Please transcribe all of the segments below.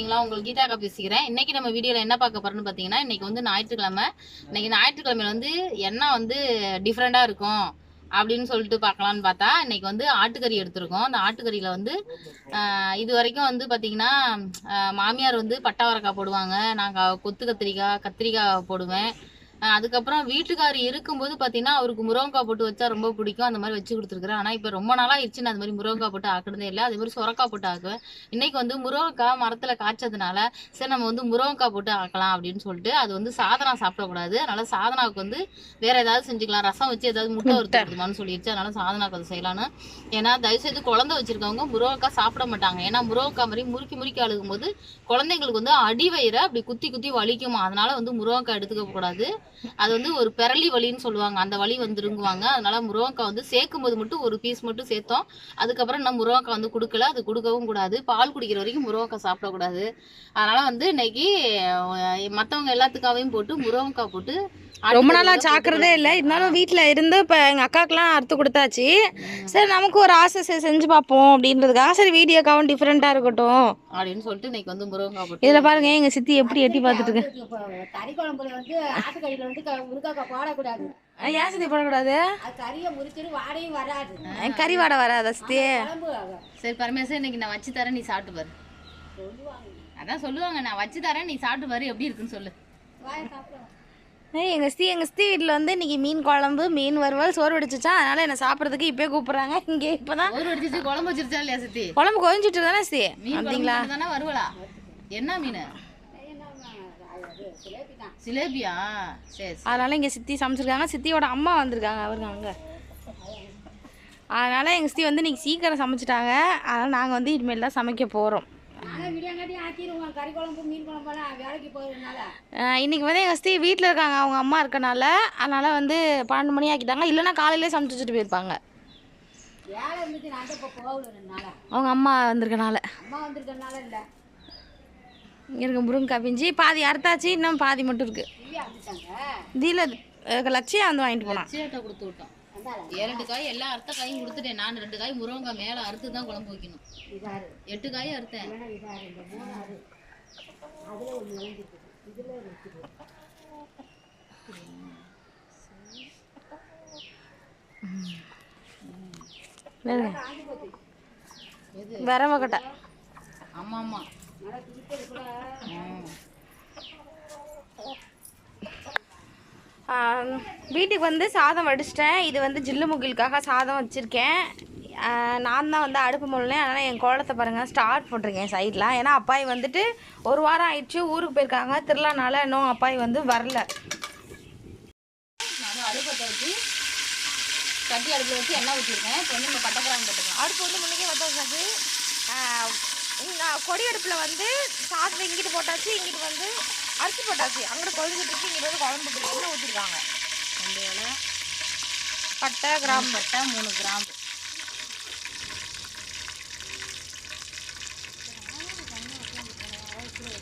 இருக்கீங்களா? உங்களுக்கு கீதாக்கா பேசிக்கிறேன். இன்னைக்கு நம்ம வீடியோல என்ன பார்க்க போறோம்னு பார்த்தீங்கன்னா, இன்னைக்கு வந்து ஞாயிற்றுக்கிழமை. இன்னைக்கு ஞாயிற்றுக்கிழமையில வந்து என்ன வந்து டிஃப்ரெண்டா இருக்கும் அப்படின்னு சொல்லிட்டு பார்க்கலான்னு பார்த்தா, இன்னைக்கு வந்து ஆட்டுக்கறி எடுத்திருக்கோம். அந்த ஆட்டுக்கறியில வந்து இது வரைக்கும் வந்து பார்த்தீங்கன்னா, மாமியார் வந்து பட்டாவரக்காய் போடுவாங்க. நாங்க கொத்து கத்திரிக்காய், கத்திரிக்காய் போடுவேன். அதுக்கப்புறம் வீட்டுக்காரர் இருக்கும்போது பார்த்தீங்கன்னா, அவருக்கு முருங்கக்காய் போட்டு வச்சா ரொம்ப பிடிக்கும். அந்த மாதிரி வச்சு கொடுத்துருக்குறேன். ஆனால் இப்போ ரொம்ப நாளா ஆயிடுச்சு நான் அந்த மாதிரி முருங்கக்காய் போட்டு ஆக்குனதே இல்லை. அதே மாதிரி சுரக்காய் போட்டு ஆக்குவேன். இன்னைக்கு வந்து முருங்கக்காய் மரத்துல காய்ச்சதுனால சரி நம்ம வந்து முருங்கக்காய் போட்டு ஆக்கலாம் அப்படின்னு சொல்லிட்டு அது வந்து சாதனா சாப்பிடக்கூடாது. அதனால சாதனாவுக்கு வந்து வேற ஏதாவது செஞ்சுக்கலாம். ரசம் வச்சு ஏதாவது முட்டை வறுத்துக்கணுமான்னு சொல்லிடுச்சு. அதனால சாதனாவுக்கு அதை செய்யலான்னு. ஏன்னா தயவுசெய்து குழந்தை வச்சிருக்கவங்க முருங்கக்காய் சாப்பிட மாட்டாங்க. ஏன்னா முருங்கக்காய் மாதிரி முறுக்கி முறுக்கி அழுகும் போது குழந்தைங்களுக்கு வந்து அடிவயிறை அப்படி குத்தி குத்தி வலிக்குமா. அதனால வந்து முருங்கக்காய் எடுத்துக்க கூடாது. அது வந்து ஒரு பெரளி வலின்னு சொல்லுவாங்க. அந்த வலி வந்துருங்குவாங்க. அதனால முருங்கக்காய் வந்து சேர்க்கும் போது மட்டும் ஒரு பீஸ் மட்டும் சேர்த்தோம். அதுக்கப்புறம் இன்னும் முருங்கக்காய் வந்து கொடுக்கல. அது கொடுக்கவும் கூடாது. பால் குடிக்கிற வரைக்கும் முருங்கக்காய் சாப்பிடக்கூடாது. அதனால வந்து இன்னைக்கு மற்றவங்க எல்லாத்துக்காகவும் போட்டு முருங்கக்காய் போட்டு ரொம்ப நாளா சாக்கிறதே இல்லை. இருந்தாலும் வீட்டில் இருந்து இப்போ எங்கள் அக்காக்கெலாம் அறுத்து கொடுத்தாச்சு. சரி நமக்கு ஒரு ஆசை செஞ்சு பார்ப்போம் அப்படின்றதுக்காக சரி வீடியோக்காகவும் டிஃப்ரெண்ட்டாக இருக்கட்டும் அப்படின்னு சொல்லிட்டு இன்னைக்கு வந்து முருங்கக்காய் போட்டு இதில் பாருங்க எங்கள் சித்தி எப்படி எட்டி பார்த்துட்டு இருக்கு. கறி குழம்புல வந்து ஆட்டுக்கறியில வந்து முருங்கைக்காய் போடக்கூடாது. ஏன் சித்தி போடக்கூடாது? கறியை முறிச்சிட்டு வாடையும் வராது. கறி வாடை வராதா சித்தி? சரி பரமேஸ்வரன் இன்னைக்கு நான் வச்சு தரேன், நீ சாப்பிட்டு பாரு. அதான் சொல்லுவாங்க, நான் வச்சு தரேன், நீ சாப்பிட்டு பாரு எப்படி இருக்குன்னு சொல்லு. எங்கள் சித்தி வீட்டில் வந்து இன்னைக்கு மீன் குழம்பு, மீன் வறுவல், சோறு வடிச்சிச்சா. அதனால என்ன சாப்பிட்றதுக்கு இப்போயே கூப்பிட்றாங்க. இங்கே இப்போ தான் சோறு வடிச்சிச்சு, குழம்பு வச்சிருச்சா இல்லையா சித்தி? குழம்பு கொதிச்சுட்டு தானே சித்தி? அப்படிங்களா தானே வருவலா? என்ன மீன்? சிலேபியா? சரி. அதனால இங்கே சித்தி சமைச்சிருக்காங்க. சித்தியோட அம்மா வந்திருக்காங்க அவருங்க அங்கே. அதனால் எங்கள் சித்தி வந்து இன்றைக்கி சீக்கிரம் சமைச்சிட்டாங்க. அதனால் நாங்கள் வந்து இனிமேல் தான் சமைக்க போகிறோம். கறி குழம்பு மீன் குழம்பெல்லாம் வேலைக்கு போகிறதுனால இன்றைக்கி வந்து எங்கள் சித்தி வீட்டில் இருக்காங்க, அவங்க அம்மா இருக்கனால. அதனால் வந்து 12 மணி ஆக்கிட்டாங்க. இல்லைன்னா காலையிலே சமைச்சு வச்சுட்டு போயிருப்பாங்க. வேலை இருந்துச்சு. நான் இப்போ போகலனால அவங்க அம்மா வந்திருக்கனால. அம்மா வந்திருக்கனால இல்லை. இங்கே இருக்க முருங்கக்காய் பிஞ்சு பாதி அறுத்தாச்சு, இன்னும் பாதி மட்டும் இருக்குது. இதில் லட்சியம் வந்து வாங்கிட்டு போனான். லட்சியத்தை கொடுத்து விட்டோம். 7 காய் எல்லா அறுத்த காயும் கொடுத்துட்டேன். நான் 2 காய் முருங்கக்காய் மேலே அறுத்து தான் குழம்பு வைக்கணும். 8 காய் அறுத்தேன். வரவக்கட்டை. ஆமாம் ஆமாம். வீட்டுக்கு வந்து சாதம் வடிச்சிட்டேன். இது வந்து ஜில்லு முகிலுக்காக சாதம் வச்சுருக்கேன். நான் தான் வந்து அடுப்பு முள்ளேன். அதனால் என் கோலத்தை பாருங்கள் ஸ்டார்ட் போட்டிருக்கேன் சைடில். ஏன்னா அப்பாய் வந்துட்டு 1 வாரம் ஆயிடுச்சு ஊருக்கு போயிருக்காங்க. திருவிழானால இன்னும் அப்பாய் வந்து வரல. நான் அடுப்பத்தை வச்சு கட்டி அடுப்பில் வச்சு எண்ணெய் ஊற்றிருக்கேன். இப்போ வந்து நம்ம பட்டைக்கிராம்பு போட்டுக்கலாம். அடுப்பு வந்து முன்னுக்கே வச்சா வச்சாச்சு. கொடி அடுப்பில் வந்து சாதத்தை இங்கிட்டு போட்டாச்சு, இங்கிட்டு வந்து அரிசி போட்டாச்சு. அங்கிட்டு கொழுந்துட்டு இருக்கு, இங்கிட்டு வந்து குழம்பு போட்டு எண்ணெய் ஊற்றிருக்காங்க. 2 இலை பட்டை, கிராம்பு. பட்டை 3 கிராம்பு.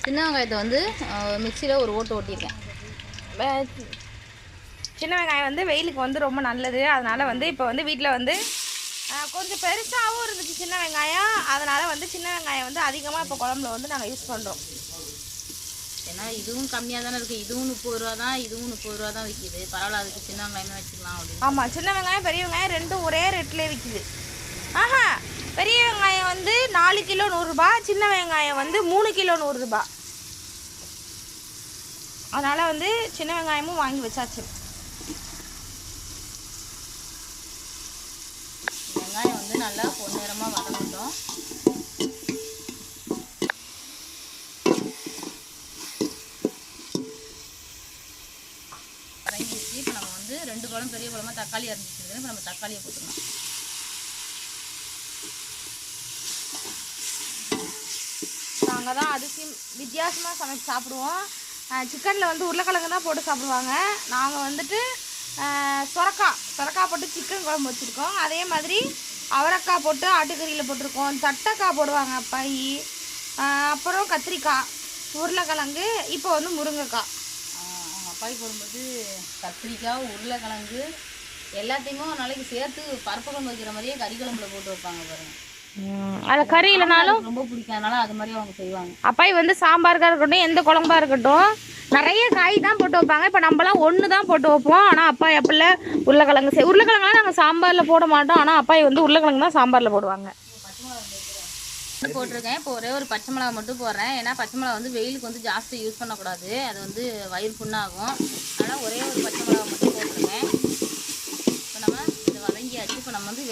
சின்ன வெங்காயத்தை வந்து மிக்சியில் ஒரு ஓட்டு ஓட்டியிருக்கேன். சின்ன வெங்காயம் வந்து வெயிலுக்கு வந்து ரொம்ப நல்லது. அதனால் வந்து இப்போ வந்து வீட்டில் வந்து கொஞ்சம் பெருசாகவும் இருந்துச்சு சின்ன வெங்காயம். அதனால் வந்து சின்ன வெங்காயம் வந்து அதிகமாக இப்போ குழம்புல வந்து நாங்கள் யூஸ் பண்ணுறோம். ஏன்னா இதுவும் கம்மியாக தானே இருக்குது. இதுவும் 30 ரூபா தான், இதுவும் 30 ரூபா தான் விற்கிது. பரவாயில்ல, அதுக்கு சின்ன வெங்காயமே வச்சுக்கலாம் அப்படின்னு. ஆமாம், சின்ன வெங்காயம் பெரிய வெங்காயம் ரெண்டும் ஒரே ரேட்லேயே விற்கிது. ஆஹா, பெரிய வெங்காயம் வந்து 4 கிலோ 100 ரூபா, சின்ன வெங்காயம் வந்து 3 கிலோ 100 ரூபா. அதனால் வந்து சின்ன வெங்காயமும் வாங்கி வச்சாச்சு. வெங்காயம் வந்து நல்லா பொன்னிறமாக வதங்கட்டும். வதங்கிடுச்சு. இப்போ நம்ம வந்து 2 பழம் பெரிய பழமாக தக்காளி அரைஞ்சிட்டு இப்போ நம்ம தக்காளியை போட்டுக்கலாம். நாங்கள் தான் அரிசி வித்தியாசமாக சமைச்சு சாப்பிடுவோம். சிக்கனில் வந்து உருளைக்கிழங்கு தான் போட்டு சாப்பிடுவாங்க. நாங்கள் வந்துட்டு சொரக்காய் போட்டு சிக்கன் குழம்பு வச்சுருக்கோம். அதே மாதிரி அவரைக்காய் போட்டு ஆட்டுக்கறியில் போட்டிருக்கோம். தட்டைக்காய் போடுவாங்க அப்பாயி. அப்புறம் கத்திரிக்காய், உருளைக்கிழங்கு, இப்போ வந்து முருங்கைக்காய். அவங்க அப்பாயி போடும்போது கத்திரிக்காய், உருளைக்கிழங்கு எல்லாத்தையுமே ஒரு நாளைக்கு சேர்த்து பருப்பு குழம்பு வைக்கிற மாதிரியே கறி குழம்புல போட்டு வைப்பாங்க பாருங்கள். அதில் கறி இல்லைனாலும் ரொம்ப பிடிக்கும், அதனால அது மாதிரி அவங்க செய்வாங்க. அப்பாய் வந்து சாம்பாருக்காக இருக்கட்டும் எந்த குழம்பா இருக்கட்டும் நிறைய காய் தான் போட்டு வைப்பாங்க. இப்போ நம்மளாம் ஒன்று தான் போட்டு வைப்போம். ஆனால் அப்பாய் அப்படில உருளைக்கிழங்கு உருளைக்கிழங்குலாம் நாங்கள் சாம்பாரில் போட மாட்டோம். ஆனால் அப்பாய் வந்து உருளைக்கிழங்கு தான் சாம்பாரில் போடுவாங்க. போட்டிருக்கேன். இப்போ ஒரே ஒரு பச்சை மிளகா மட்டும் போடுறேன். ஏன்னா பச்சை மிளகா வந்து வெயிலுக்கு வந்து ஜாஸ்தி யூஸ் பண்ணக்கூடாது, அது வந்து வயிறு புண்ணாகும். அதனால் ஒரே ஒரு பச்சை மிளகா மட்டும் போட்டிருக்கேன். இப்போ நம்ம இதை வதங்கியாச்சு. இப்போ நம்ம வந்து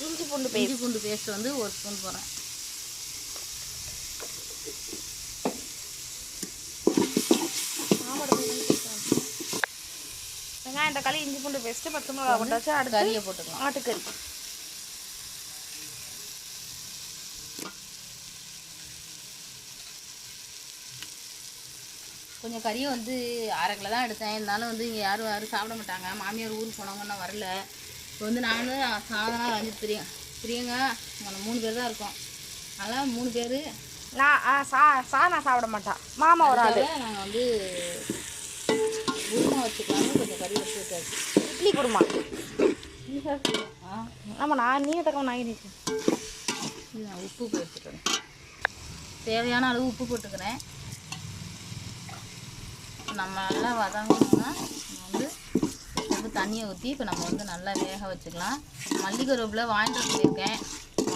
இஞ்சி பூண்டு பேஸ்ட் வந்து ஒரு ஸ்பூன் போடுறேன். வெங்காயம் தக்காளி இஞ்சி பூண்டு பேஸ்ட்டு பச்சை மிளகா போட்டாச்சு. அடுத்து கறியை போட்டுக்கலாம். ஆட்டுக்கறி கொஞ்சம் கறியை வந்து 1/2 கிலோ தான் எடுத்தேன். இருந்தாலும் வந்து இங்கே யாரும் சாப்பிட மாட்டாங்க. மாமியார் ஊருக்கு போனவங்கன்னா வரல. இப்போ வந்து நானும் சாதனா வந்து பிரியங்க நம்ம 3 பேர் தான் இருக்கோம். அதனால் 3 பேர் நான் சாப்பிட மாட்டேன். மாமா ஒரு ஆள். நாங்கள் வந்து குருமா வச்சுக்கலாம்னு கொஞ்சம் கறி வச்சு வச்சாச்சு. இட்லி குருமா. ஆமாம் நான் நீ தக்கம் நான் உப்பு போட்டுக்கிறேன். தேவையான அளவு உப்பு போட்டுக்கிறேன். நம்ம நல்லா வதங்கணும்னா வந்து கொஞ்சம் தண்ணியை ஊற்றி இப்போ நம்ம வந்து நல்லா வேக வச்சுக்கலாம். மல்லி கருவேப்பிலை வாங்கிட்டு வந்துருக்கேன்,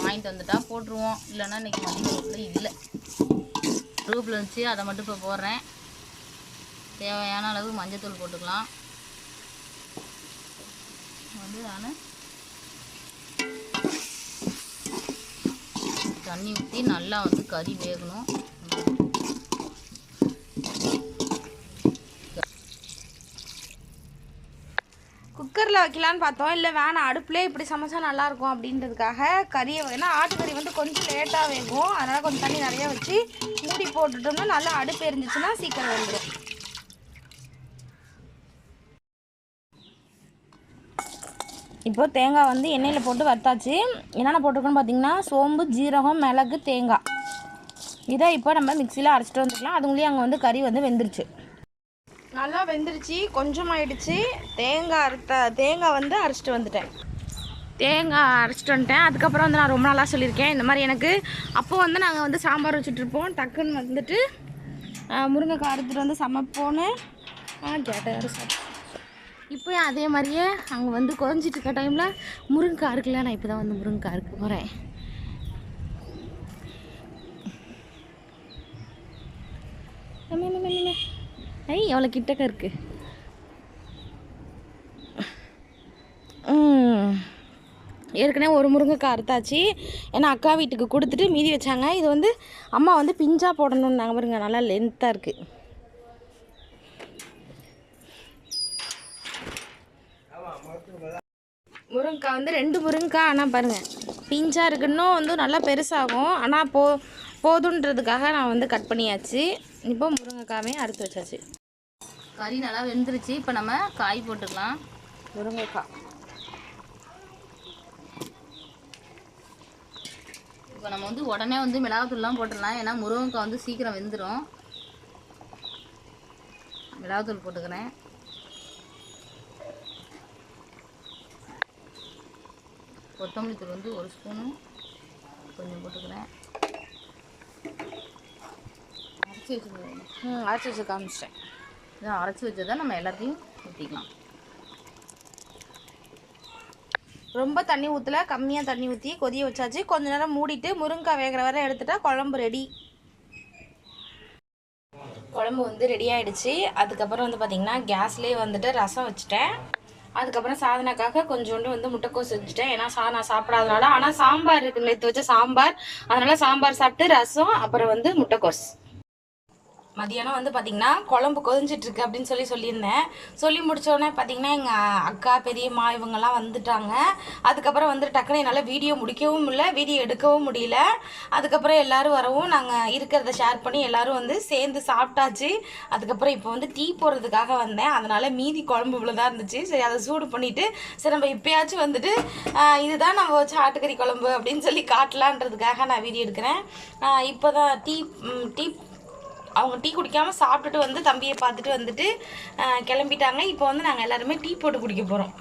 வாங்கிட்டு வந்துட்டா போட்டுருவோம். இல்லைன்னா இன்றைக்கி மல்லி கருவேப்பிலை இல்லை, கருவேப்பிலை இருந்துச்சு, அதை மட்டும் இப்போ போடுறேன். தேவையான அளவு மஞ்சத்தூள் போட்டுக்கலாம். வந்து நான் தண்ணி ஊற்றி நல்லா வந்து கறி வேகணும். குக்கரில் வைக்கலான்னு பார்த்தோம். இல்லை வேணாம் அடுப்புலேயே இப்படி சமைச்சா நல்லாயிருக்கும் அப்படின்றதுக்காக கறியை ஏன்னா ஆட்டுக்கறி வந்து கொஞ்சம் லேட்டாக வேகும். அதனால் கொஞ்சம் தண்ணி நிறையா வச்சு மூடி போட்டுட்டோம்னா நல்லா அடுப்பு எரிஞ்சிச்சுன்னா சீக்கிரம் வந்துடும். இப்போ தேங்காய் வந்து எண்ணெயில் போட்டு வறுத்தாச்சு. என்னென்ன போட்டிருக்கோன்னு பார்த்தீங்கன்னா சோம்பு, ஜீரகம், மிளகு, தேங்காய். இதை இப்போ நம்ம மிக்சியில் அரைச்சிட்டு வந்துக்கலாம். அதுங்களையும் அங்கே வந்து கறி வந்து வெந்துருச்சு, நல்லா வெந்துருச்சு. கொஞ்சமாயிடுச்சு. தேங்காய் வந்து அரைச்சிட்டு வந்துட்டேன். அதுக்கப்புறம் வந்து நான் ரொம்ப நாளாக சொல்லியிருக்கேன் இந்த மாதிரி எனக்கு அப்போ வந்து நாங்கள் வந்து சாம்பார் வச்சுட்ருப்போம். டக்குன்னு வந்துட்டு முருங்கைக்காய் அறுத்துட்டு வந்து சமைப்போன்னு கேட்டேன். இப்போ அதே மாதிரியே அங்கே வந்து குறைஞ்சிட்டு இருக்க டைமில் முருங்கைக்காய் அறுக்கல. நான் இப்போ தான் வந்து முருங்கைக்காய் அறுக்க போகிறேன். எவ்வளோ கிட்டக்க இருக்கு. ஏற்கனவே ஒரு முருங்கைக்காய் அறுத்தாச்சு. ஏன்னா அக்கா வீட்டுக்கு கொடுத்துட்டு மீதி வச்சாங்க. இது வந்து அம்மா வந்து பிஞ்சா போடணும்னு நாங்கள் பாருங்க, நல்லா லென்த்தாக இருக்குது. முருங்கைக்காய் வந்து 2 முருங்கைக்காய். ஆனால் பாருங்கள் பிஞ்சா இருக்குன்னு வந்து நல்லா பெருசாகும். ஆனால் போதுன்றதுக்காக நான் வந்து கட் பண்ணியாச்சு. இப்போ முருங்கைக்காவே அறுத்து வச்சாச்சு. கறி நல்லா வெந்துருச்சு. இப்போ நம்ம காய் போட்டுக்கலாம். முருங்கைக்காய் இப்போ நம்ம வந்து உடனே வந்து மிளகாத்தூள்லாம் போட்டுடலாம். ஏன்னா முருங்கைக்காய் வந்து சீக்கிரம் வெந்துடும். மிளகாத்தூள் போட்டுக்கிறேன். கொத்தமல்லி தூள் வந்து 1 ஸ்பூனு கொஞ்சம் போட்டுக்கிறேன். அரைச்சி வச்சு காமிச்சிட்டேன். இதை அரைச்சி வச்சதை நம்ம எல்லாத்தையும் ஊற்றிக்கலாம். ரொம்ப தண்ணி ஊற்றல, கம்மியாக தண்ணி ஊற்றி கொதிய வச்சாச்சு. கொஞ்ச நேரம் மூடிட்டு முருங்கைக்காய் வேகிற வரை எடுத்துட்டா குழம்பு ரெடி. குழம்பு வந்து ரெடி ஆகிடுச்சு. அதுக்கப்புறம் வந்து பார்த்திங்கன்னா கேஸ்லேயே வந்துட்டு ரசம் வச்சுட்டேன். அதுக்கப்புறம் சாதனாக்காக கொஞ்சோண்டு வந்து முட்டைக்கோஸ் வச்சுட்டேன். ஏன்னா சாதனா சாப்பிடாதனால. ஆனால் சாம்பார் இருக்குது, நேற்று வச்ச சாம்பார், அதனால் சாம்பார் சாப்பிட்டு ரசம் அப்புறம் வந்து முட்டைக்கோஸ். மதியானம் வந்து பார்த்திங்கன்னா குழம்பு கொதிஞ்சிட்ருக்கு அப்படின்னு சொல்லியிருந்தேன். சொல்லி முடித்தோடனே பார்த்திங்கன்னா எங்கள் அக்கா பெரியம்மா இவங்கெல்லாம் வந்துட்டாங்க. அதுக்கப்புறம் வந்து டக்குனு என்னால் வீடியோ முடிக்கவும் இல்லை, வீடியோ எடுக்கவும் முடியல. அதுக்கப்புறம் எல்லோரும் வரவும் நாங்கள் இருக்கிறத ஷேர் பண்ணி எல்லோரும் வந்து சேர்ந்து சாப்பிட்டாச்சு. அதுக்கப்புறம் இப்போ வந்து டீ போடுறதுக்காக வந்தேன். அதனால் மீதி குழம்பு இவ்வளோ தான் இருந்துச்சு. சரி அதை சூடு பண்ணிவிட்டு சரி நம்ம இப்போயாச்சும் வந்துட்டு இதுதான் நம்ம வச்ச ஆட்டுக்கறி குழம்பு அப்படின்னு சொல்லி காட்டலான்றதுக்காக நான் வீடியோ எடுக்கிறேன். இப்போ தான் அவங்க டீ குடிக்காமல் சாப்பிட்டுட்டு வந்து தம்பியை பார்த்துட்டு வந்துட்டு கிளம்பிட்டாங்க. இப்போ வந்து நாங்கள் எல்லாருமே டீ போட்டு குடிக்க போகிறோம்.